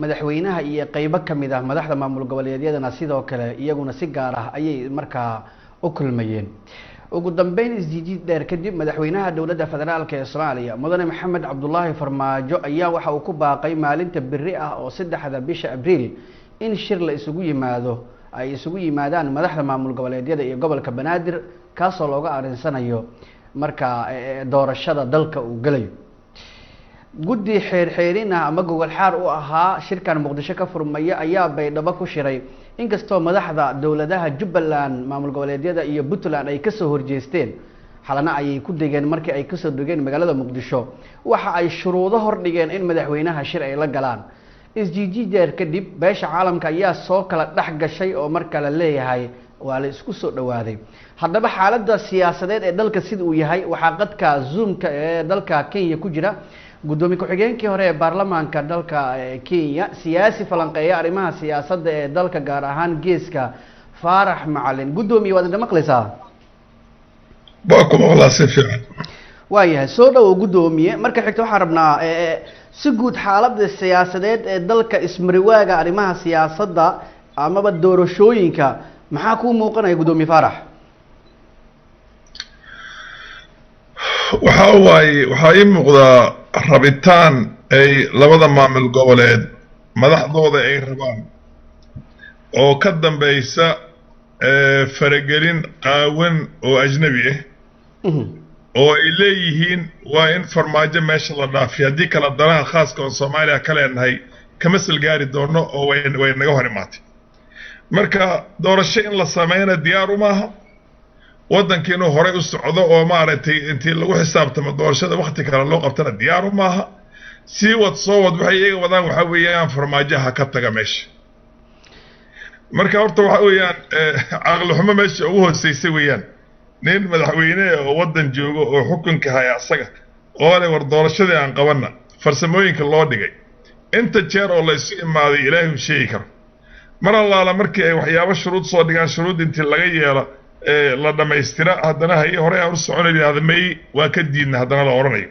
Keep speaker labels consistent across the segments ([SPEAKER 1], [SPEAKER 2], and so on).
[SPEAKER 1] madaxweynaha iyo qaybo kamid ah madaxda maamul goboleedyadana sidoo kale iyaguna si gaar ah ayay markaa u kulmayeen ugu dambeyn isjiid dheer kadib madaxweynaha dowladda federaalka ee Soomaaliya mudane Maxamed Cabdullaahi Farmaajo ayaa waxa uu ku baaqay maalinta berri ah oo 3 bisha Abriil in shir la isugu yimaado ay isugu yimaadaan madaxda maamul goboleedyada iyo gobolka Banaadir kaasoo looga arinsanayo marka doorashada dalka uu galayo guddi xeerxeerina ama gogol xaar u ahaa shirkan Muqdisho ka furmaya ayaa Baydhabo ku shiray inkastoo madaxda dowladaha Jubbaland maamul goboleedyada iyo Puntland ay ka soo horjeesteen xalana ay ku degeen markii ay ka soo degeen magaalada Muqdisho waxa ay shuruudo hor dhigeen in madaxweynaha shir ay la galaan isjiijideer kadib beesha caalamka ayaa soo kala dhax gashay oo marka la leeyahay waa la isku soo dhawaaday haddaba xaaladda siyaasadeed ee dalka sida uu yahay waxa qadka zoomka ee dalka Kenya ku jira gudoomiye ku-xigeenkii hore ee baarlamaanka dalka Kenya siyaasi falanqeeya arrimaha siyaasadda ee dalka gaar ahaan geeska Faarax Macalin gudoomiye waad maqlaysaa
[SPEAKER 2] baakum walaal si fiican
[SPEAKER 1] waayahay soo dhaw gudoomiye marka xigta waxaan rabnaa si guud xaaladda siyaasadeed ee dalka ismariwaaga arrimaha siyaasadda amaba doorashooyinka maxaa ku muuqanaya gudoomiye Faarax
[SPEAKER 2] waxaa ii muuqdaa rabitaan ay labada maamul goboleed madaxdooda ay rabaan oo ka dambaysa faragelin qaawan oo ajnabi ah oo ay leeyihiin waa in farmaajo meesha la dhaafiyo haddii kala danaha khaaska oo Soomaaliya ka leenahay kama salgaari doono oo way naga hor imaatay marka doorasho in la sameeyana diyaar uma aha waddanka inuu horey u socdo oo maaragtay intii lagu xisaabtamo doorashada waqti kale loo qabtana diyaar uma aha sii wad soo wad waxay iyaga wadaan waxa weeyaan farmaajaha ka taga meesha marka horta waxa weeyaan aqal xumo meesha ugu hooseysay weeyaan nin madaxweyne oo waddan joogo oo xukunka haya asaga oo leh war doorashadii aan qabanna farsamooyinka loo dhigay inta jeer oo la isu imaaday ilaahay u sheegi karo mar allaala markii ay waxyaabo shuruud soo dhigaan shuruud intii laga yeelo la dhamaystira haddana hay hore aan u soconay hadamay waa ka diidna haddana la oranayo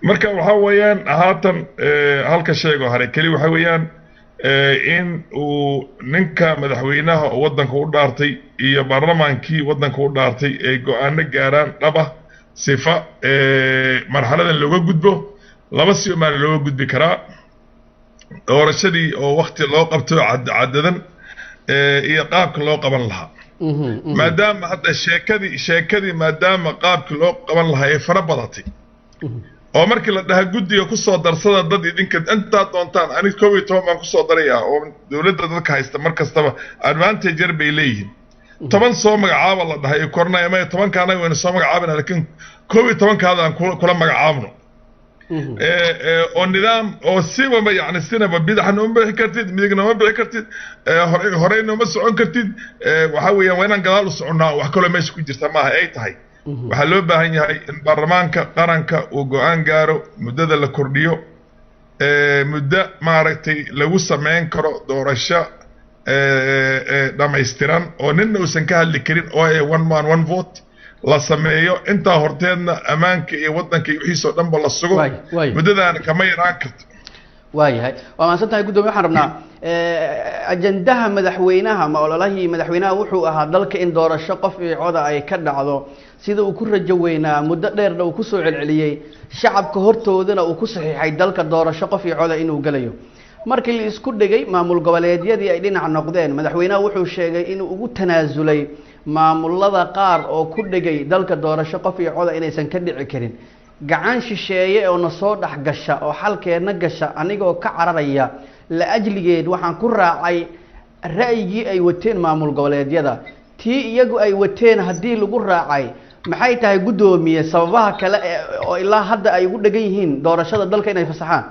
[SPEAKER 2] marka waxa weeyaan haatan halka sheego hore kali waxa weeyaan in uu ninka madaxweynaha oo waddanka u dhaartay iyo baarlamaankii waddanka u dhaartay ay go'aano gaaraan dhaba sifa marxaladan looga gudbo laba si ma looga gudbi karaa doorashadii oo waqti loo qabto cadadan iyo qaabka loo qaban lahaa maadaama hadda sheekadii maadaama qaabkii loo qaban lahaa ay fara badatay oo markii la dhaha guddiga ku soo darsada dad idinka inta doontaan aniga 12 baan ku soo daraya oo dawladda dadka haysta mar kastaba advantage yar bay leeyihiin 10 soo magacaaba la dhahay kornay ama 10 kaana weyn soo magacaabana laakiin 12 kaadaan kula magacaabno oo nidaam oo siba yani sinaba bidaxna uma bixi kartid midigna uma bixi kartid horeyna uma socon kartid waxa weeyaan waa inaan gadaal u soconaa wax kale meesha ku jirta maaha ay tahay waxaa loo baahan yahay in baarlamaanka qaranka uu go'aan gaaro muddada la kordhiyo muddo maaragtay lagu sameyn karo doorasho dhamaystiran oo ninna uusan ka hadli karin oo ay one man one vote la sameeyo intaa horteedna ammaanka iyo waddanka iyo wixiisoo dhanba la sugo muddadaana kama yaraan karto
[SPEAKER 1] waayahay waa maasantahay gudoomiye waxaan rabnaa ajandaha madaxweynaha ma ololahii madaxweynaha wuxuu ahaa dalka in doorasho qof iyo cod ay ka dhacdo sida uu ku rajo weynaa muddo dheerna uu ku soo celceliyay shacabka hortoodana uu ku saxiixay dalka doorasho qof iyo cod inuu galayo markii la isku dhigay maamul goboleedyadii ay dhinac noqdeen madaxweynaha wuxuu sheegay inuu ugu tanaasulay maamulada qaar oo ku dhigay dalka doorasho qof iyo cod inaysan ka dhici karin gacan shisheeye oo na soo dhax gasha oo xalkeena gasha anigoo ka cararaya la ajligeed waxaan ku raacay ra'yigii ay wateen maamul goboleedyada tii iyagu ay wateen haddii lagu raacay maxay tahay gudoomiye sababaha kale oo ilaa hadda ay ugu dhagan yihiin doorashada dalka inay fasaxaan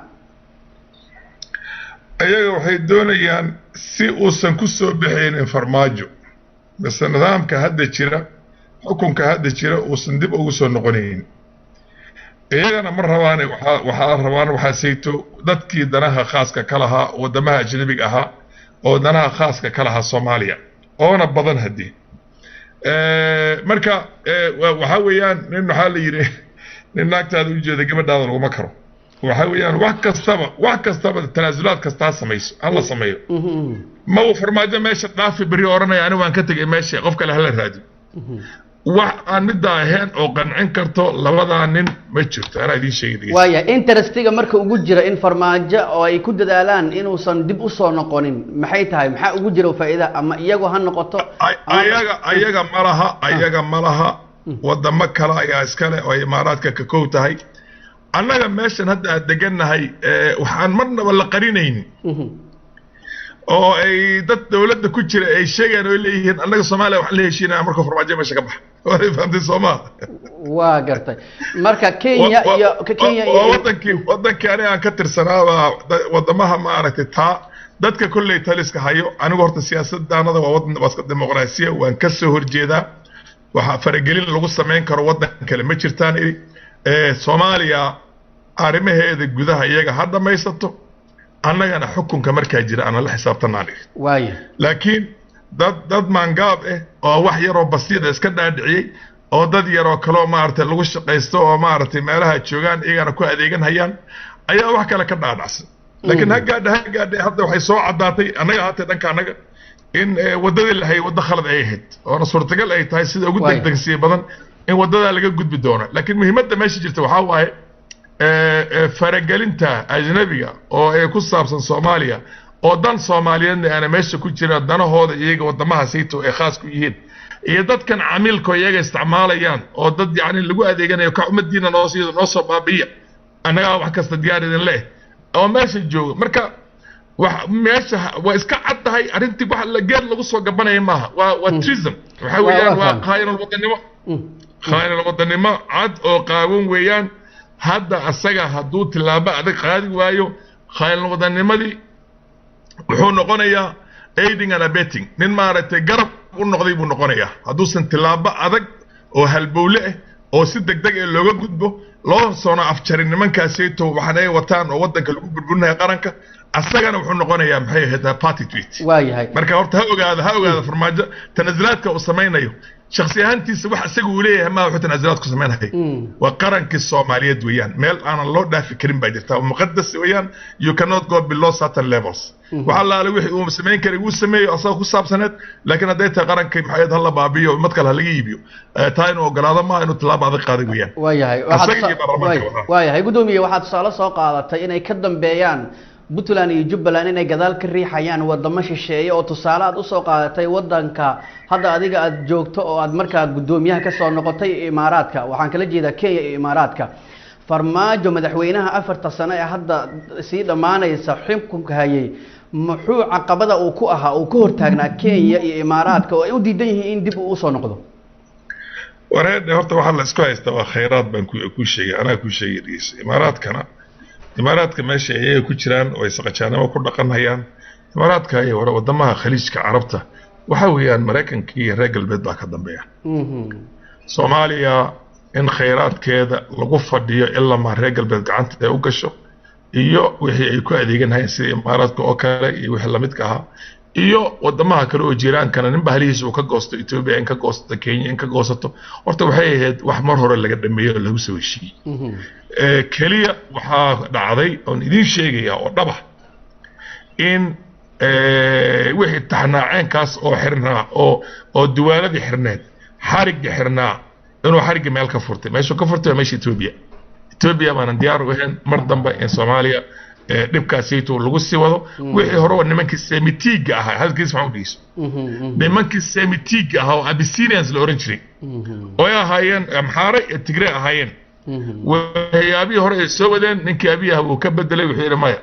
[SPEAKER 2] ayaga waxay doonayaan si uusan ku soo bixin farmaajo bas nidaamka hadda jira xukunka hadda jira uusan dib ugu soo noqonayn iyagana mar rabaan waxaa sayto dadkii danaha khaaska ka lahaa wadamaha ajnabiga ahaa oo danaha khaaska ka lahaa Soomaaliya oona badan hadii marka waxa weeyaan nin waxa la yiri nin naagtaada u jeeda gabadhaada laguma karo waxa weeyaan wax kastaba tanaasulaad kasta samayso alla sameeyo ma uu farmaajo meesha dhaafi bari oranaya anigu waan ka tagay meesha qof kale hala raadi wax aan mid ahayn oo qancin karto labada nin ma jirto ana idin sheegay
[SPEAKER 1] waaya interestiga marka ugu jira in farmaajo oo ay ku dadaalaan inuusan dib u soo noqonin maxay tahay maxaa ugu jira faa'iido ama iyagu ha noqoto ayaga malaha wadamo kale ayaa iskale oo imaaraadka ka koow tahay annaga meeshan hadda aad degannahay waxaan marnaba la qarinayn oo ay dad dawladda ku jira ay sheegaan oo leeyihiin annaga Soomaaliya wax la heshiinaa marka farmaajo meesha ka bax waa fahamtay Soomaaliya waa gartay marka Kenya iyo
[SPEAKER 2] wadankii aan ka tirsanaaba wadamaha ma aragtay taa dadka kulley taliska hayo anigu horta siyaasaddaanada waa wadan baska dimuqraasiya waan ka soo horjeedaa waxa faragelin lagu sameyn karo wadan kale ma jirtaan Soomaaliya arrimaheeda gudaha iyaga ha dhamaysato annagana xukunka markaa jira ana la xisaabtanaan
[SPEAKER 1] waaya
[SPEAKER 2] laakiin dad maangaab oo wax yar oo basiid iska dhaadhiciyay oo dad yar oo kale ma aragtay lagu shaqeysto oo ma aragtay meelaha joogan iyagana ku adeegan hayaan ayaa wax kale ka dhaadhacsan laakiin hagaadha hadda waxay soo cadaatay annaga haatay dhanka annaga in wadadii la hay wada khalad ay ahayd oo suurtagal ay tahay sida ugu degdegsiyo badan in wadada laga gudbi doono laakiin muhiimadda meesha jirta waxa waaye faragelinta ajnabiga oo ay ku saabsan Soomaaliya oo dan Soomaaliyeed aan meesha ku jira danahooda iyaga wadamaha sayto ay khaas ku yihiin iyo dadkan camiilka iyaga isticmaalayaan oo dad yaani lagu adeeganayo ka umadiina noo soo baabiya anaga wax kasta diyaar idin leh oo meesha jooga marka wax meesha waa iska cad tahay arintii wax la geed lagu soo gabanay maaha waa treason waxa weeyaan waa qaayna wadanimo cad oo qaawan weeyaan hadda asaga hadduu tilaabo adag qaadi waayo khayl wadanimadii wuxuu noqonayaa aiding and abetting nin maaragtay garab u noqday buu noqonayaa hadduusan tilaabo adag oo halbowle ah oo si degdeg ah looga gudbo loo soona afjarin nimankaasayto waxaan ay wataan oo wadanka lagu burburinayo qaranka asagana wuxuu noqonayaa maxay ahayd party tweet
[SPEAKER 1] waayahay
[SPEAKER 2] marka horta ha ogaada farmaajo tanazulaadka uu samaynayo shakhsi ahaantiisa wax isagu uu leeyahay ma wuxuu tanazulaad ku samaynahay waa qaranka Soomaaliyeed weeyaan meel aan loo dhaafi karin baa jirta oo muqaddas weeyaan you cannot go below certain levels waxa la wixii uu sameyn karay uu sameeyo asoo ku saabsaneed laakiin hadday tahay qaranka maxay hal la baabiyo mid kale laga iibiyo taa inuu ogolaado ma inuu tilaabo adag qaaday weeyaan
[SPEAKER 1] waayahay gudoomiye waxaad tusaale soo qaadatay inay ka dambeeyaan Puntland iyo Jubbaland inay gadaal ka riixayaan wadamo shisheeye oo tusaale aad u soo qaadatay wadanka hadda adiga aad joogto oo aad markaa gudoomiyaha ka soo noqotay Imaaraadka waxaan kala jeedaa Kenya iyo Imaaraadka farmaajo madaxweynaha 4 sano ee hadda si dhamaanaysa xukunka hayay muxuu caqabada uu ku ahaa uu ka hortaagnaa Kenya iyo Imaaraadka oo ay u diidan yihiin in dib uu soo noqdo
[SPEAKER 2] wareed horta waxa la isku haystaa waa khayraad baan ku sheegay anaa ku sheegay Imaaraadka meesha ay ku jiraan oo ay saqajaanimo ku dhaqanayaan Imaaraadka ay wadamaha Khaliijka Carabta waxa weeyaan Mareykanka iyo reer galbeed baa ka dambeeya Soomaaliya in khayraadkeeda lagu fadhiyo ilaa ma reer galbeed gacanta ay u gasho iyo wixii ay ku adeeganayaan sida Imaaraadka oo kale iyo wixii la midka ah iyo wadamaha kale oo jiraankana nin bahalihiisa uu ka goosto Ethiopia in ka goosto Kenya in ka goosato horta waxay ahayd wax mar hore laga dhameeyo lagu soo heshiiyay kaliya waxaa dhacday oo idin sheegaya oo dhaba in wixii taxnaaceenkaas oo xirnaa oo duwaaladii xirneed xariga xirnaa inuu xariga meel ka furtay meesha ka furtay meesha Ethiopia baan diyaar u ahayn mar dambe in Soomaaliya dhibkaasayto lagu sii wado wixii hore oo nimankii Semitiga ahaa halkiis waxaan u dhiso nimankii Semitiga ahaa oo Abyssinians la oran jiray oo ay ahaayeen Amhara iyo Tigray ahaayeen waxyaabii hore ay soo wadeen ninkii abiyaha uu ka bedelay wuxuu yiri maya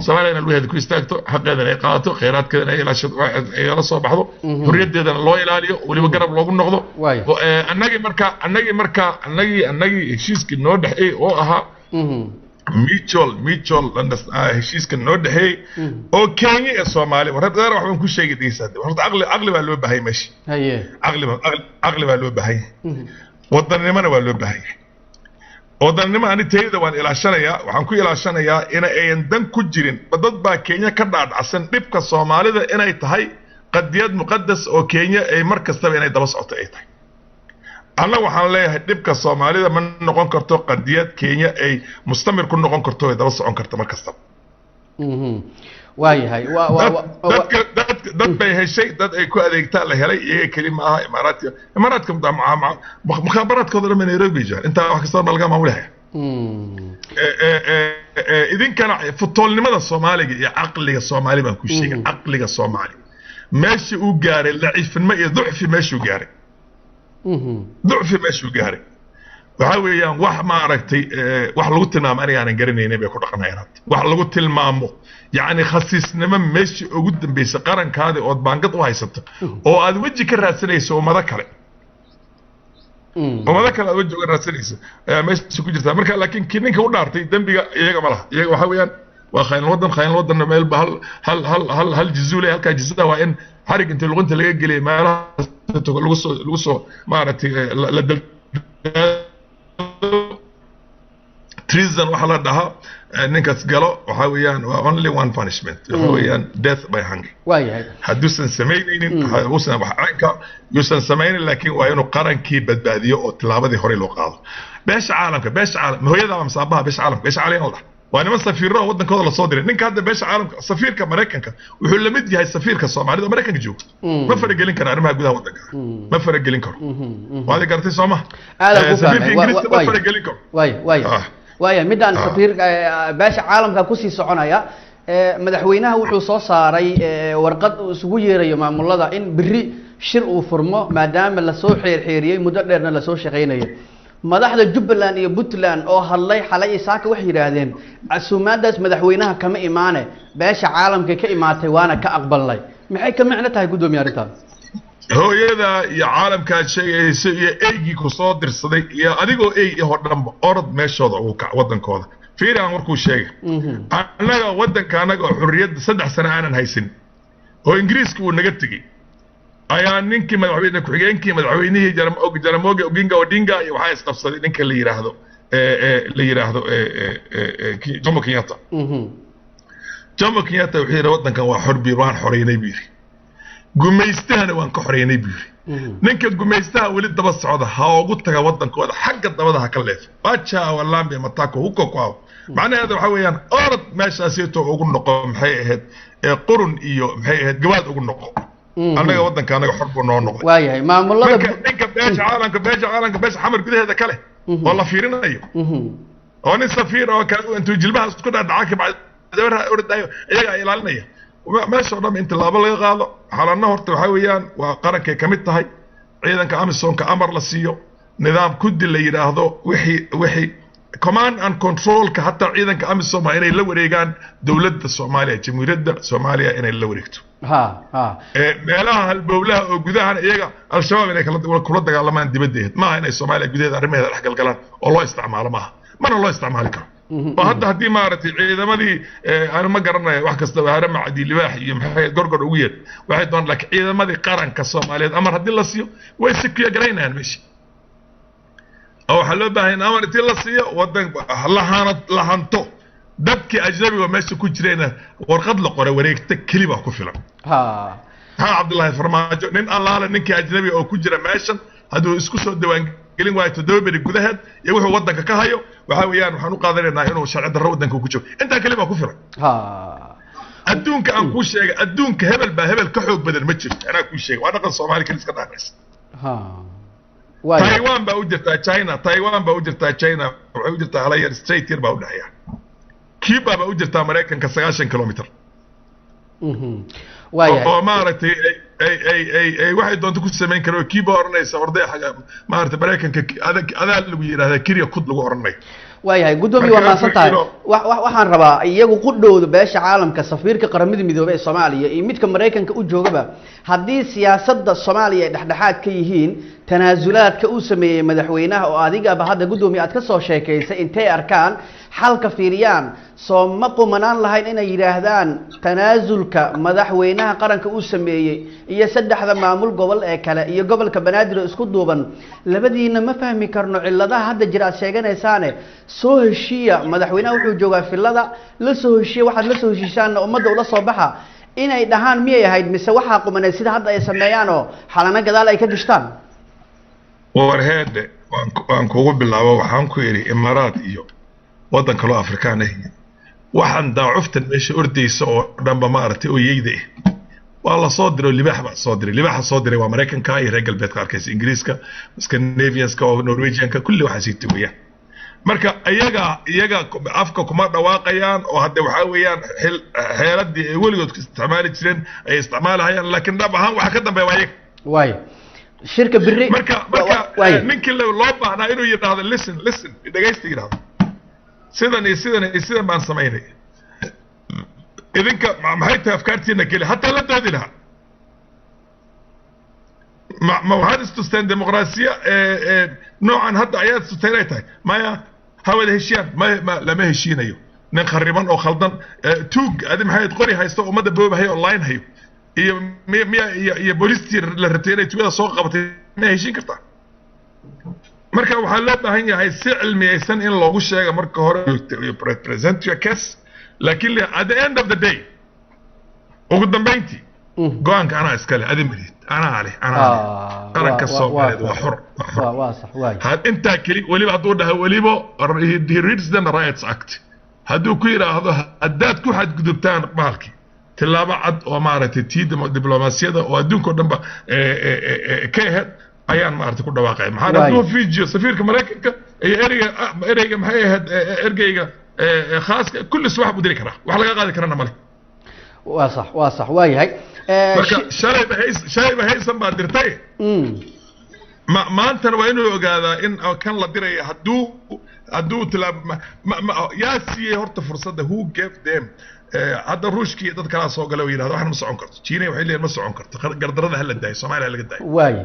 [SPEAKER 2] Soomaaliya inay ku istaagto xaqeedana ay qaato khayraadkeedana ay ilaashado ay la soo baxdo hurriyadeedana loo ilaaliyo waliba garab loogu noqdo annagii heshiiskii noo dhaxay oo ahaa mutual heshiiska noo dhaxay oo Kenya iyo Soomaaliya war hadda waxaan ku sheegay diisada horta aqli baa loo baahay meeshii aqli baa loo baahay wadanimana waa loo baahay wadannimo ani tayada waan ilaashanayaa waxaan ku ilaashanayaa in ayan dan ku jirin dad baa Kenya ka dhaadhacsan dhibka Soomaalida inay tahay qadiyad muqaddas oo Kenya ay mar kastaba inay daba socoto ay tahay أنا waxaan leeyahay dhibka Soomaalida ma noqon karto qadiyad Kenya ay mustamir ku noqon karto ay daba socon karto mar kasta
[SPEAKER 1] waayahay
[SPEAKER 2] dad bay heshay dad ay ku adeegtaan la helay iyaga kelima ah imaaraadka mukhaabaraadkooda dhan Nairobi jaan inta wax kasta laga maamulahay idinkana futoolnimada Soomaaliga iyo aqliga Soomaali baan ku sheegay aqliga Soomaali meeshii uu gaaray laciifnimo iyo ducfi meeshii uu gaaray ducfi meeshii uu gaaray waxa weeyaan wax ma aragtay wax lagu tilmaamo aniga aan garanaynay bay ku dhaqanayaan wax lagu tilmaamo yaani khasiisnimo meeshii ugu dambeysay qarankaada oo baangad u haysato oo aad waji ka raadsanayso ummado kale ummado kale aad waji ka raadsanayso meeshii ku jirta marka laakiin ninka u dhaartay dambiga iyaga ma laha iyaga waxa weeyaan waa khayl wadan meel hal jizuule halka jizada waa in xarig inta luqunta laga geliyo meelaha lagu soo maaragtay la treason waxa la dhahaa ninkaas galo waxa weeyaan only one punishment waxa weeyaan death by hanging
[SPEAKER 1] waayahay
[SPEAKER 2] haduusan sameynaynin uusan wax aanka yuusan sameynin laakiin waa inuu qarankii badbaadiyo oo tilaabadii hore loo qaado beesha caalam hooyada ama saabaha beesha caalam waa niman safiirro wadankooda la soo diray ninka hadda beesha caalamka safiirka Mareykanka wuxuu la mid yahay safiirka Soomaalida Mareykanka jooga ma faragelin karo arrimaha gudaha wadanka ma faragelin karo waad gartay Soomaa safiirka Ingiriiska ma faragelin karo
[SPEAKER 1] waaya midaan safiirka beesha caalamka ku sii soconaya madaxweynaha wuxuu soo saaray warqad isugu yeerayo maamulada in biri shir uu furmo maadaama la soo xeerxeeriyay muddo dheerna la soo shaqeynayo madaxda Jubbaland iyo Puntland oo hadlay xalay isaaka wax yiraahdeen casuumaadaas madaxweynaha kama iimaane beesha caalamka ka imaatay waana ka aqbalay maxay ka macno tahay gudoomiye arintan
[SPEAKER 2] hooyada iyo caalamka sheegaysa iyo eegi ku soo dirsaday iyo adigoo eey oo dhanba orod meeshooda uu ka wadankooda fiiraan warkuu sheegay annaga wadanka anaga xurriyad 3 sano aanan haysan oo Ingiriiska uu naga tagay ayaa ninkii madaxweyne ku xigeenkii madaxweynihii Jaramogi Oginga Odinga iyo waxa isqabsaday ninka la yiraahdo Jomo Kenyatta wuxuu yiri wadankan waa xorbi waan xoreynay biiri gumeystahana waan ka xoreynay biiri ninka gumeystaha wali daba socda ha ugu taga wadankooda xagga dabada ha ka leef baacha wallaambe matako huko kwaaw macnaheedu waxa weeyaan orod meeshaas ugu noqo maxay ahayd qurun iyo maxay ahayd gawaad ugu noqo anaga wadanka anaga xor buu noo noqday
[SPEAKER 1] waayahay maamulada
[SPEAKER 2] ninka beesha caalamka beesha xamar gudaheeda kale oo la fiirinayo oo nin safiir oo kale intuu jilbaha isku dhaadhaca ka bacda ordayo iyaga ilaalinaya meesha dhan inta laaba laga qaado xalana horta waxa weeyaan waa qarankay kamid tahay ciidanka Amisonka amar la siiyo nidaam kudi la yiraahdo wixii command and control ka hatta ciidanka Amisom inay la wareegaan dawladda Soomaaliya jamhuuriyadda Soomaaliya inay la wareegto meelaha halbowlaha oo gudaha iyaga al-shabaab inay kula dagaalamaan dibadda ma inay Soomaaliya gudaheeda arrimaheeda dhex galgalaan oo loo isticmaalo mana loo isticmaali karo وهذا هدي مارتي إذا ما دي أنا ما قرنا واحد كسر هرم عدي لواح يمحي قرقر ويد واحد دون لك إذا ما دي قرن كصومالي أمر هدي الله سيو ويسكيا قرينا يعني ماشي أو حلو بهين أمر هدي الله سيو ودن لهانتو دبكي أجنبي وماشي كوجرينا ورقد لقرا وريك تكلمة كفلا ها عبد الله فرماجو نين الله لنك أجنبي أو كوجرا ماشن هذا اسكسو دوان قلنا وايد تدوبر الجذهد يروح ودنك كهايو وحاويان وحنو قادرين إنه شرع الدرو ودنك وكشوف أنت كلمة كفرة أدونك أنكوش شيء أدونك هبل كحوك بدل متشف أنا كوش شيء وأنا قص صومالي كل سكان الناس تايوان بوجرتها تشاينا بوجرتها على ستريت يربا ودحيا كيوبا بوجرتها أمريكا كسجاشن كيلومتر oo maaragtay ay waxay doonto ku sameyn karo kiiba oranaysa orday xaga maaragtay Mareykanka adaa lagu yiraahdaa kiriya kud lagu oranay
[SPEAKER 1] waayahay gudoomiye waa maasantahay waxaan rabaa iyagu qudhooda beesha caalamka safiirka qaramada midoobay ee Soomaaliya iyo midka Mareykanka u joogaba hadii siyaasadda Soomaaliya dhexdhexaad ka yihiin tanaasulaadka uu sameeyay madaxweynaha oo adiga hadda gudoomiye aad ka soo sheekaysay intay arkaan xalka fiiriyaan soo ma qumanaan lahayn inay yiraahdaan tanaasulka madaxweynaha qaranka uu sameeyay iyo saddexda maamul gobol ee kale iyo gobolka Banaadir isku duuban labadiina ma fahmi karno ciladaha hadda jira sheeganaysaane soo heshiya madaxweynaha wuxuu joogaa filada la soo heshiya waxaad la soo heshiisaan ummadda ula soo baxa inay dhahaan miyay ahayd mise waxa qumanay sida hadda ay sameeyaan oo xalana gadaal ay ka gishtaan
[SPEAKER 2] warheede waan kugu bilaabo waxaan ku yidhi imaaraad iyo waddan kaloo afrikaan ah waxaan daacuftan meesha ordaysa oo dhanba maaragtay oo yeyda waa la soo diray libaax baa soo diray libaaxa soo diray waa Mareykanka iyo reer galbeedka arkaysa Ingiriiska Scandinavianska oo Norwegianka kulli waxa sii tugayaan marka iyaga afka kuma dhawaaqayaan oo hadda waxa weeyaan xeeladii ay weligood isticmaali jireen ay isticmaalayaan laakiin dhab ahaan waxa ka dambeeya waay
[SPEAKER 1] shirka birri
[SPEAKER 2] marka ninkii loo baahnaa inuu yiraahdo listen dhageysta yiraahdo sidan baan sameynay idinka maxay tahay afkaartiina kale hatta la doodinaha ma waxaad istusteen dimuqraasiya noocan hadda ayaad istusteen ay tahay maya hawada heshiiyaan ma lama heshiinayo nin khariban oo khaldan tuug adi maxay qori haysto ummadda boobahay online hayo iyo booliistii la rabtay inay tuugada soo qabatay ma heshiin kartaa marka waxaa loo baahan yahay si cilmiyeysan in loogu sheego marka hore present your case laakiin at the end of the day ugu dambeyntii go-aanka anaa iskale adi marid anaa leh qaranka Soomaaliyeed waa xor
[SPEAKER 1] waa sax waay
[SPEAKER 2] had intaa keli waliba hadduu dhaho waliba he reads the rights act hadduu ku yiraahdo haddaad ku xadgudubtaan baalkii tilaabo cad oo maaragtay diblomaasiyada oo adduunka dhanba ka ahayd ayaan maaragtay ku dhawaaqay maxaa hadduu fiijiyo safiirka Mareykanka iyo ereyga maxay ahayd ergeyga khaaska kulli subax buu diri karaa wax laga qaadi karana male
[SPEAKER 1] waa sax waayahay
[SPEAKER 2] marka shalay bahaysan baa dirtay maantana waa inuu ogaadaa in kan la diraya hadduu tilaabo yaa siiyey horta fursadda who gave them hadda ruushkii dad kalaa soo galay oo yidhahdo waxna ma socon karto China waxay leeyihiin ma socon karto gardarada hala daayo Soomaaliya laga daayo
[SPEAKER 1] waay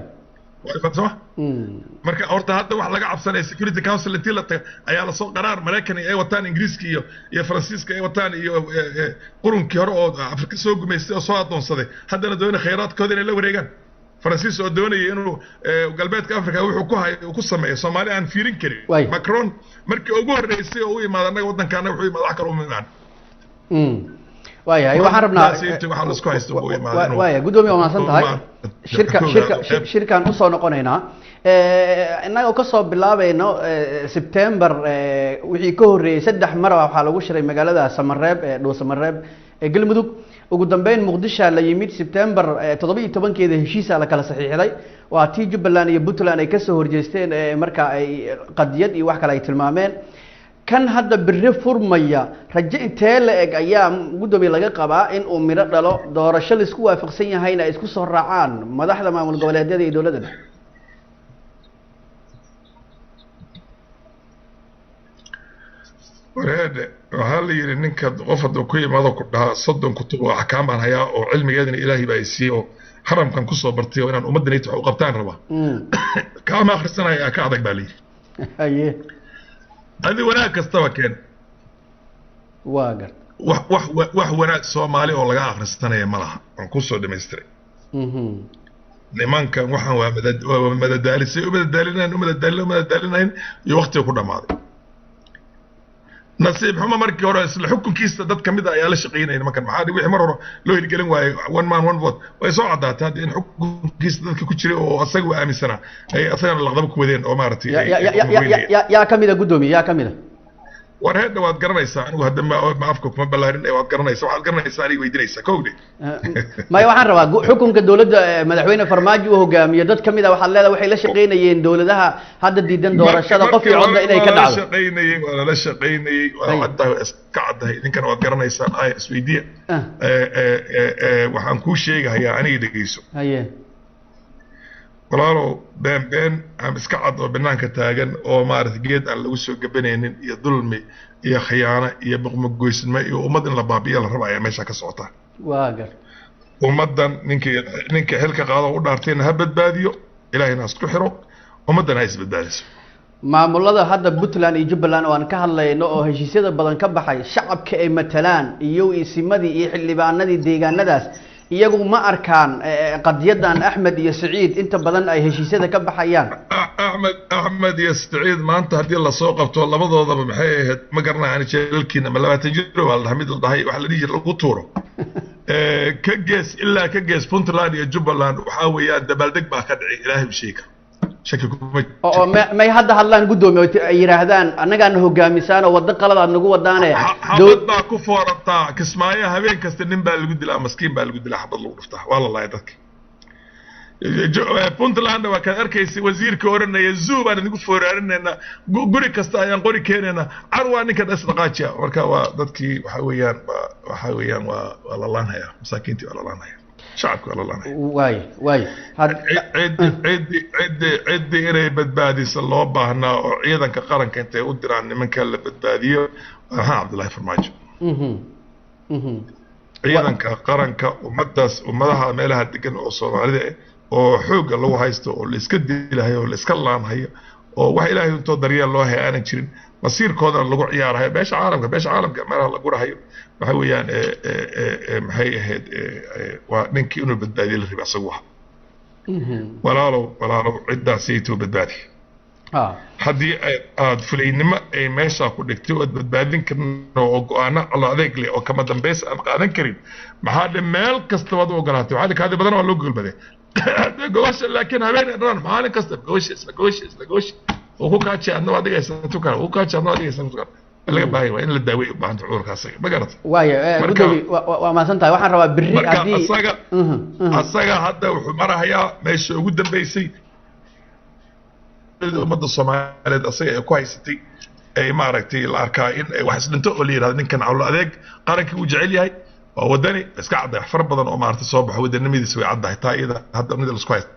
[SPEAKER 2] marka horta hadda wax laga cabsanay Security Council intii la tagay ayaa la soo qaraar Mareykan ay wataan Ingiriiska iyo Faransiiska ay wataan iyo qurunkii hore oo Afrika soo gumeystay oo soo adoonsaday haddana doonay khayraadkooda inay la wareegaan Faransiis oo doonay inuu galbeedka Afrika wuxuu ku sameeyo Soomaaliya aan fiirin karin Macron markii ugu horeysay oo u yimaado anaga waddankaana wuxuu yimaado wax kale u mimaan
[SPEAKER 1] waayahay waxaan rabnaa waaya gudoomiye waa mahadsan tahay shirkan usoo noqonaynaa innaga ka soo bilaabayno September wixii ka horreeyay 3 mar waxaa lagu shiray magaalada Samareeb Dhow Samareeb Galmudug ugu dambeyn Muqdisho la yimid September 17keeda heshiisa la kala saxiixday waa tii Jubbaland iyo Puntland ay ka soo horjeesteen marka ay qadiyad iyo wax kale ay tilmaameen kan hadda birri furmaya rajo intee la eg ayaa gudoomiye laga qabaa in uu miro dhalo doorasho la isku waafaqsan yahayna ay isku soo raacaan madaxda maamul goboleedyada iyo dawladda
[SPEAKER 2] wareede waxaa la yidhi ninka qof hadduu ku yimaado ku dhahaa 30 kutub oo axkaam baan hayaa oo cilmigeedana ilaahay baa isiiye oo haramkan kusoo bartay oo inaan ummaddan wax u qabtaan rabaa kaama akhrisanaya ka adag baa la yidhi
[SPEAKER 1] haye
[SPEAKER 2] هذه وناك كستوكين
[SPEAKER 1] واقر
[SPEAKER 2] wax wanaag Soomaali oo laga akhristanay malaha aan ku soo dhameystay nimankan waxaan waa madadaalinayn iyo waqti ku dhamaaday nasiib xumo markii hore isla xukunkiisa dad kamid ah ayaa la shaqeynay nimankan maxaa wixii mar hore loo hirgelin waayay one man one vote way soo cadaatay in xukunkiisa dadka ku jiray oo asagu aaminsana ay asagana laqdab ku wadeen oo maartay
[SPEAKER 1] yaa kamida gudoomiye yaa kamida
[SPEAKER 2] warheedda waad garanaysaa anigu hadda ma afka kuma ballaarin waad garanaysaa waxaad garanaysaa aniga weydiinaysaa kowde
[SPEAKER 1] maya waxaan rabaa xukunka dowladda madaxweyne Farmaajo uu hogaamiyo dad kamid ah waxaad leedahay waxay la shaqeynayeen dowladaha hadda diidan doorashada qof iyo codna inay ka dhacdo
[SPEAKER 2] la shaqeynayay waa iska caddahay ninkana waad garanaysaa ay isweydiiya waxaan kuu sheegayaa aniga dhegeyso
[SPEAKER 1] haye
[SPEAKER 2] walaalow been am iska cad oo banaanka taagan oo maaragtay geed aan lagu soo gabanaynin iyo dulmi iyo khiyaano iyo boqmogoysnimo iyo ummad in la baabiyo la rabaa meesha ka socota
[SPEAKER 1] waagar
[SPEAKER 2] ummadan ninka xilka qaado u dhaartayna ha badbaadiyo ilaahayna isku xiro ummadana is badbaadiso
[SPEAKER 1] maamulada hadda Puntland iyo Jubbaland oo aan ka hadlayno oo heshiisyada badan ka baxay shacabka ay matalaan iyo isimadii iyo xildhibaanadii deegaanadaas iyagu ma arkaan qadiyadan Ahmed iyo Saciid inta badan ay heshiisyada ka baxayaan
[SPEAKER 2] Ahmed iyo Saciid maanta hadii la soo qabto labadoodaba maxay ahayd ma garanayaan jeelkiina ma 20 jiro wala mid la dhahay wax la dhigi lagu tuuro ka gees Puntland iyo Jubbaland waxa weeyaan dabaaldeg baa ka dhacay ilaahay sheeka shaki kuma
[SPEAKER 1] oo may hadda hadlaan gudoomiye ay yiraahdaan anagaana hogaamisaan oo wada qalad aad nagu wadaane
[SPEAKER 2] xabad baa ku foorataa kismaayo habeen kasta nin baa lagu dilaa maskiin baa lagu dilaa xabad lagu dhuftaa waa la laayay dadka puntland waa ka arkaysay wasiirka oranaya zoo baan idinku fooraarinayna guri kasta ayaan qori keenayna carwa ninka dhas dhaqaajiya marka waa dadkii waxa weeyaan waa la laanaya masaakiintii waa la laanaya shacabka waa la laanaya
[SPEAKER 1] waay
[SPEAKER 2] cidi inay badbaadiso loo baahnaa oo ciidanka qaranka intay u diraan nimanka la badbaadiyo waxaa cabdullaahi farmaajo ciidanka qaranka ummadaha meelaha degan oo soomaalida oo xoogga lagu haysto oo la iska dilahayo oo la iska laanhayo oo wax ilaahay intoo daryeel loo hay aanan jirin masiirkoodana lagu ciyaarahayo beesha caalamka meelaha lagu rahayo waxa weeyaan maxay ahayd waa ninkii inuu badbaadiyo la rabay asagu aha walaalow ciddaasaytuu badbaadi haddii aad fulaynimo ay meesha ku dhigtay oo aad badbaadin karin oo go-aano alla adeeg leh oo kama dambaysa aan qaadan karin maxaa dhe meel kasta waad u ogolaatay waxaa kaadi badan waa loo gogolbaday gobasha laakiin habeen dhan maalin kasta gobasha oo ku kaaji adna waa dhigaysan tukar oo kaaji adna waa dhigaysan tukar laga baahay waa in la daaweeyo u baahan cudurkaas ma garata
[SPEAKER 1] gudoomiye waa maasan tahay waxaan rabaa birri hadii
[SPEAKER 2] asaga hadda wuxuu marahayaa meesha ugu dambeysay ummadda Soomaaliyeed asaga ay ku haysatay ay maaragtay la arkaa in wax isdhinto oo la yiraahdo ninkan cawlo adeeg qaranka uu jecel yahay waa wadani iska caday far badan oo maaragtay soo baxay wadanimadiisa way caddahay taa iyada hadda mid la isku haysto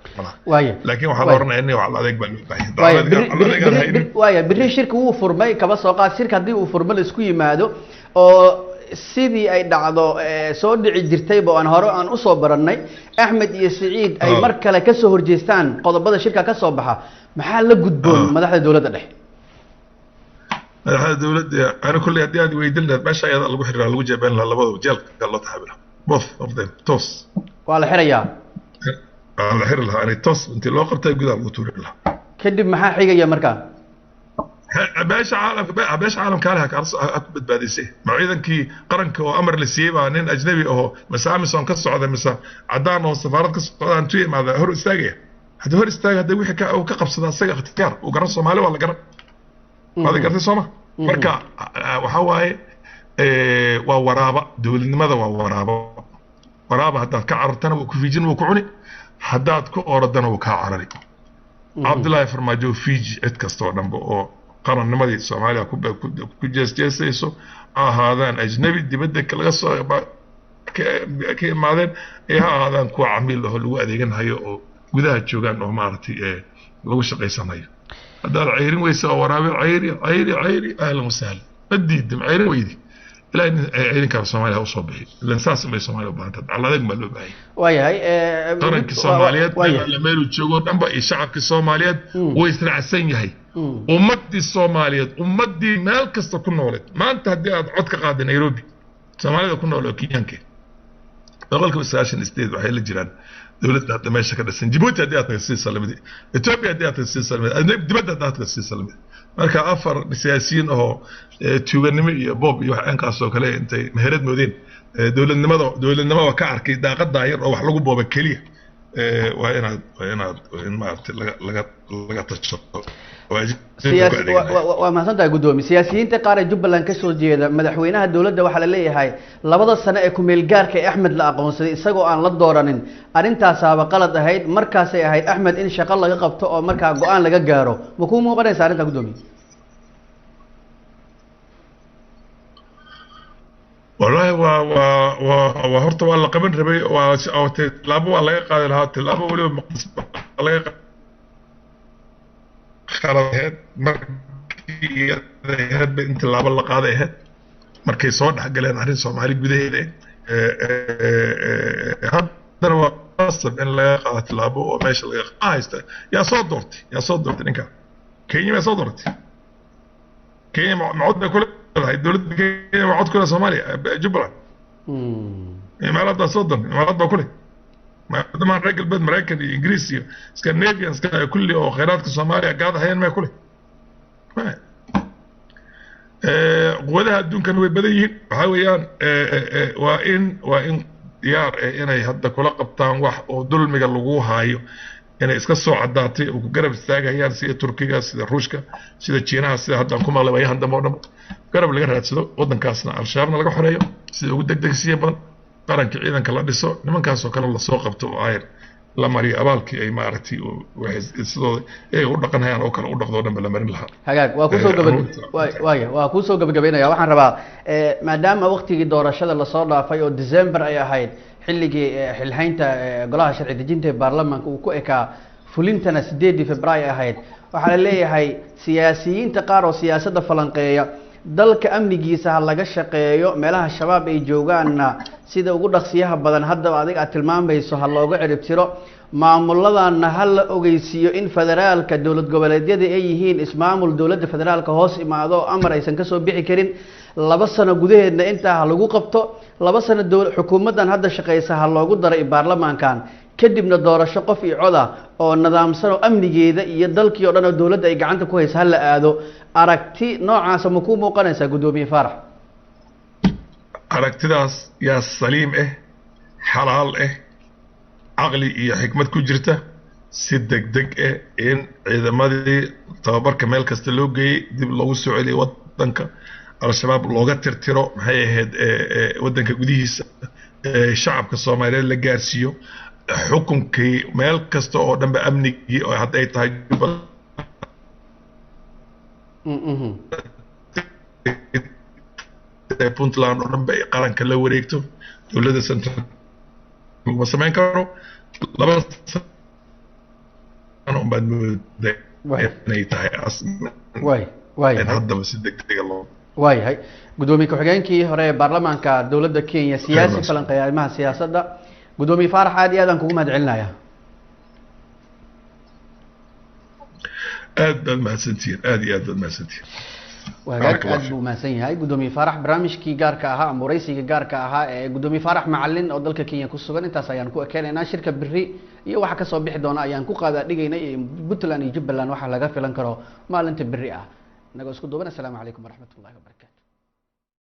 [SPEAKER 2] laakiin waxaa la oranayaa in cawlo adeeg baa loo baahan
[SPEAKER 1] birri shirka uu furmay kaba soo qaad shirka hadii uu furmo la isku yimaado oo sidii ay dhacdo soo dhici jirtay boo aan hore aan u soo barannay Axmed iyo Saciid ay mar kale ka soo horjeestaan qodobada shirka ka soo baxa maxaa la gudboon madaxda dawladda dhexe
[SPEAKER 2] madaxda dawladda ana kulli hadii aad weydiinad meesha ayada lagu xiraa lagu jeebeen labada jeelka la taxabila both of them toss
[SPEAKER 1] waa la xirayaa
[SPEAKER 2] la xir lahaa ani toss intii loo qabtay gudaha lagu tuuri lahaa
[SPEAKER 1] kadib maxaa xigaya markaa
[SPEAKER 2] beesha caalamka kale ku badbaadisay ciidankii qaranka oo amar la siiyay baa nin ajnabi ah masaamison ka socda mise cadaan oo safaarad ka socdaan tuu imaada hor istaagaya hadda hor istaaga hadda wixii ka qabsada asaga ikhtiyaar uu garan Soomaali waa la garan waad gartay Soomaa marka waxa waaye waa waraaba dawladnimada waa waraaba haddaad ka carartana wuu ku fiijin wuu ku cuni haddaad ku orodana wuu kaa carari Cabdullaahi Farmaajo fiiji cid kasta oo dhanba oo qarannimadii Soomaaliya ku jeesjeesayso ahaadaan ajnabi dibadda laga soo ka imaadeen ay ahaadaan kuwa camiil ah lagu adeeganayo oo gudaha joogaan oo maaragtay lagu shaqaysanayo haddaad ceyrin weysa oo waraabe ceyri ahlan wasahlan madiidim ceyrin weydi ilaa ciidanka Soomaaliya u soo bixi ilaan saas ma Soomaaliya u baahan tahay adeeg ma loo baahay
[SPEAKER 1] waayahay
[SPEAKER 2] qaranka Soomaaliyeed meel uu joogo dhanba iyo shacabka Soomaaliyeed way israacsan yahay ummadii Soomaaliyeed ummadii meel kasta ku nooleed maanta hadii aad cod ka qaado Nairobi Soomaalida ku nool oo Kenyaanka boqolka 98 waxay la jiraan dawladda hadda meesha ka dhisan Djibouti hadii aad tahay Soomaaliya Ethiopia hadii aad tahay Soomaaliya dibadda hadda aad tahay Soomaaliya marka afar siyaasiyiin oo tuuganimo iyo boob iyo wax aankaas oo kale intay meherad moodeen dawladnimada ka arkay daaqada yar oo wax lagu booba kaliya waa inaad maartay laga tashato
[SPEAKER 1] waa mahadsantahay gudoomiye siyaasiyiinta qaar ee Jubbaland ka soo jeeda madaxweynaha dawladda waxa la leeyahay labada sano ee ku meel gaarka ee Axmed la aqoonsaday isagoo aan la dooranin arintaas aaba qalad ahayd markaas ay ahayd Axmed in shaqo laga qabto oo markaa go'aan laga gaaro ma ku muuqanaysaa arinta gudoomiye
[SPEAKER 2] والله وهرت والله قبل ربي وتلعبوا على قاعد لها تلعبوا ولا مقص على خلاص مركي هاد انت لعب الله قاعده مركي صوت حق لنا عرين Soomaali gudaheeda hadana waa qasab in la qaado tilaabo oo meesha laga qaaysto yaa soo doortay ninka Kenya ma soo doortay Kenya macudna kule هاي الدولة كينيا وعد كلها Soomaaliya Jubbaland إمارات صدق إمارات بكله ما دام الرجل بد مريكان إنجليزي سكندنافيان كل أو خيرات Soomaaliya قاعدة هين ما كله ما قوله الدون كانوا بديين حاويان وإن ديار إن هذا كل قبطان واحد ودول مجلوه هايو inay iska soo caddaatay oo ku garab istaagayaan sida Turkiga sida Ruushka sida Jiinaha sida hadda ku maqlay wayahan dambe oo dhan garab laga raadsado waddankaasna al-shabaabna laga xoreeyo sida ugu degdegsiya badan qaranka ciidanka la dhiso nimankaas oo kale la soo qabto oo ay la mariyo abaalkii ay maaragtay waxay sidoo ay u dhaqanayaan oo kale u dhaqdo dhanba la marin lahaa
[SPEAKER 1] hagaag waa ku soo gabagabeynaya waxaan rabaa maadaama waqtigii doorashada la soo dhaafay oo December ay ahayd xilligii xilhaynta golaha sharci dejinta ee baarlamaanka uu ku ekaa fulintana 8 February ahayd waxaa la leeyahay siyaasiyiinta qaar oo siyaasadda falanqeeya dalka amnigiisa ha laga shaqeeyo meelaha shabaab ay joogaanna sida ugu dhaqsiyaha badan haddaba adiga aad tilmaamayso ha looga cirib tiro maamulladana ha la ogeysiiyo in federaalka dowlad goboleedyada ay yihiin ismaamul dowladda federaalka hoos imaado amar aysan ka soo bixi karin 2 sano gudaheedna intaa ha lagu qabto 2 sano xukuumaddan hadda shaqeysa ha loogu daray baarlamaankan kadibna doorasho qof iyo cod ah oo nidaamsan oo amnigeeda iyo dalkii oo dhan oo dowladda ay gacanta ku hayso la aado aragti noocaas ma ku muuqanaysa gudoomiye Faarax
[SPEAKER 2] aragtidaas yaa saliim xalaal aqli iyo xikmad ku jirta si degdeg in ciidamadii tababarka meel kasta loo geeyay dib loogu soo celiyo wadanka al-shabaab looga tirtiro maxay ahayd wadanka gudihiisa shacabka Soomaaliyeed la gaarsiiyo xukunkii meel kasta oo dhanba amnigii oo hadday tahay Puntland oo dhanba qaranka la wareegto dowladda central ma samayn karo 2 sano baad mooday inay tahay way haddaba si degdeg loo
[SPEAKER 1] waayahay gudoomiye ku-xigeenkii hore ee baarlamaanka dowladda Kenya siyaasi falanqeeya arrimaha siyaasadda gudoomiye Faarax aad iyo aad aan kugu mahadcelinayaa
[SPEAKER 2] aad baad mahadsantihiin aad iyo aad baad mahadsantihiin
[SPEAKER 1] wagaag aad buu mahadsan yahay gudoomiye Faarax barnaamijkii gaarka ahaa ama waraysiga gaarka ahaa ee gudoomiye Faarax macallin oo dalka Kenya ku sugan intaas ayaan ku ekeenaynaa shirka berri iyo waxa ka soo bixi doona ayaan ku qaada dhigaynay Puntland iyo Jubbaland waxa laga filan karo maalinta berri ah naga isku duubana. Assalaamu calaykum waraxmatullaahi wabarakaatuh.